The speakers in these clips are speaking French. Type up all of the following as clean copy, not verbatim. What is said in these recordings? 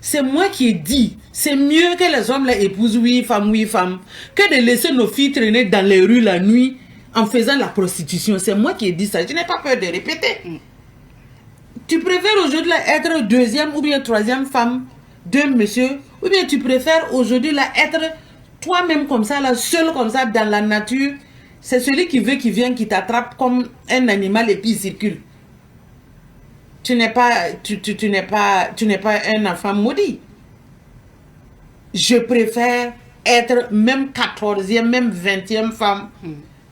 C'est moi qui ai dit, c'est mieux que les hommes les épousent 8 femmes, que de laisser nos filles traîner dans les rues la nuit en faisant la prostitution. C'est moi qui ai dit ça. Je n'ai pas peur de répéter. Tu préfères aujourd'hui être deuxième ou bien troisième femme d'un monsieur, ou bien tu préfères aujourd'hui être toi-même comme ça, là, seul comme ça dans la nature. C'est celui qui veut qui vient, qui t'attrape comme un animal et puis il circule. Tu n'es pas un enfant maudit. Je préfère être même 14e, même 20e femme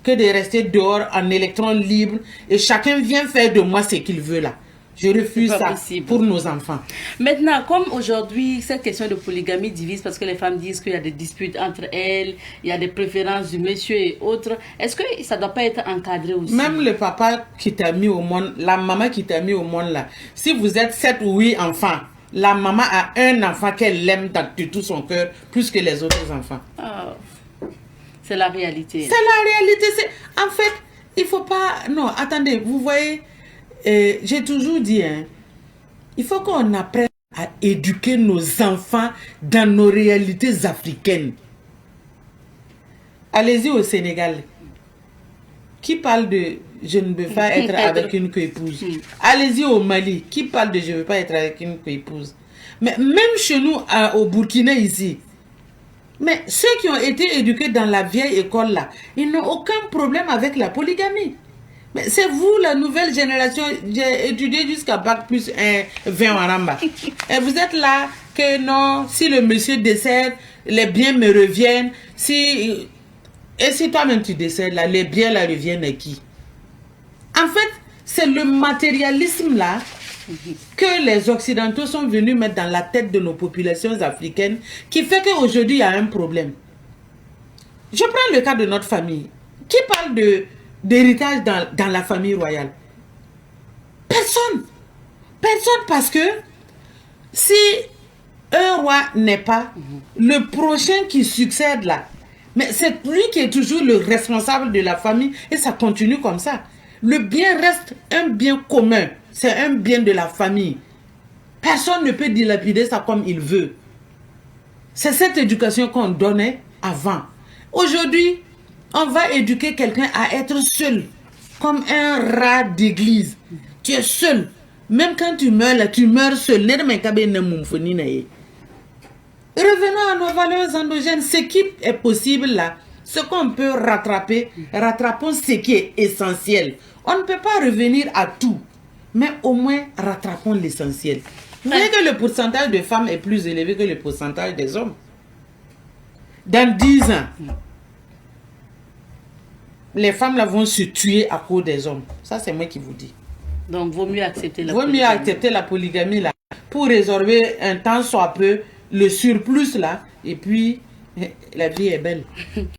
que de rester dehors en électron libre et chacun vient faire de moi ce qu'il veut là. Je refuse ça possible pour nos enfants. Maintenant, comme aujourd'hui, cette question de polygamie divise parce que les femmes disent qu'il y a des disputes entre elles, il y a des préférences du monsieur et autres. Est-ce que ça ne doit pas être encadré aussi? Même le papa qui t'a mis au monde, la maman qui t'a mis au monde là, si vous êtes 7 ou 8 enfants, la maman a un enfant qu'elle aime de tout son cœur plus que les autres enfants. Oh. C'est la réalité. C'est la réalité. En fait, il ne faut pas... Non, attendez, vous voyez... j'ai toujours dit, il faut qu'on apprenne à éduquer nos enfants dans nos réalités africaines. Allez-y au Sénégal. Qui parle de je ne veux pas être avec une co-épouse? Allez-y au Mali. Qui parle de je ne veux pas être avec une co-épouse? Mais même chez nous, au Burkina ici, mais ceux qui ont été éduqués dans la vieille école là, ils n'ont aucun problème avec la polygamie. Mais c'est vous, la nouvelle génération, j'ai étudié jusqu'à Bac plus 20 en Ramba. Et vous êtes là que non, si le monsieur décède, les biens me reviennent. Et si toi-même tu décèdes, là, les biens là reviennent à qui? En fait, c'est le matérialisme là que les Occidentaux sont venus mettre dans la tête de nos populations africaines qui fait qu'aujourd'hui il y a un problème. Je prends le cas de notre famille. Qui parle d'héritage dans la famille royale? Personne. Personne, parce que si un roi n'est pas, le prochain qui succède là, mais c'est lui qui est toujours le responsable de la famille et ça continue comme ça. Le bien reste un bien commun, c'est un bien de la famille. Personne ne peut dilapider ça comme il veut. C'est cette éducation qu'on donnait avant. Aujourd'hui, on va éduquer quelqu'un à être seul, comme un rat d'église. Tu es seul. Même quand tu meurs, là, tu meurs seul. Revenons à nos valeurs endogènes. Ce qui est possible là, ce qu'on peut rattraper, rattrapons ce qui est essentiel. On ne peut pas revenir à tout, mais au moins rattrapons l'essentiel. Vous voyez que le pourcentage de femmes est plus élevé que le pourcentage des hommes. Dans 10 ans, les femmes là vont se tuer à cause des hommes. Ça, c'est moi qui vous dis. Donc, vaut mieux accepter la polygamie. Vaut mieux accepter la polygamie là, pour résorber un temps soit peu le surplus là, et puis la vie est belle.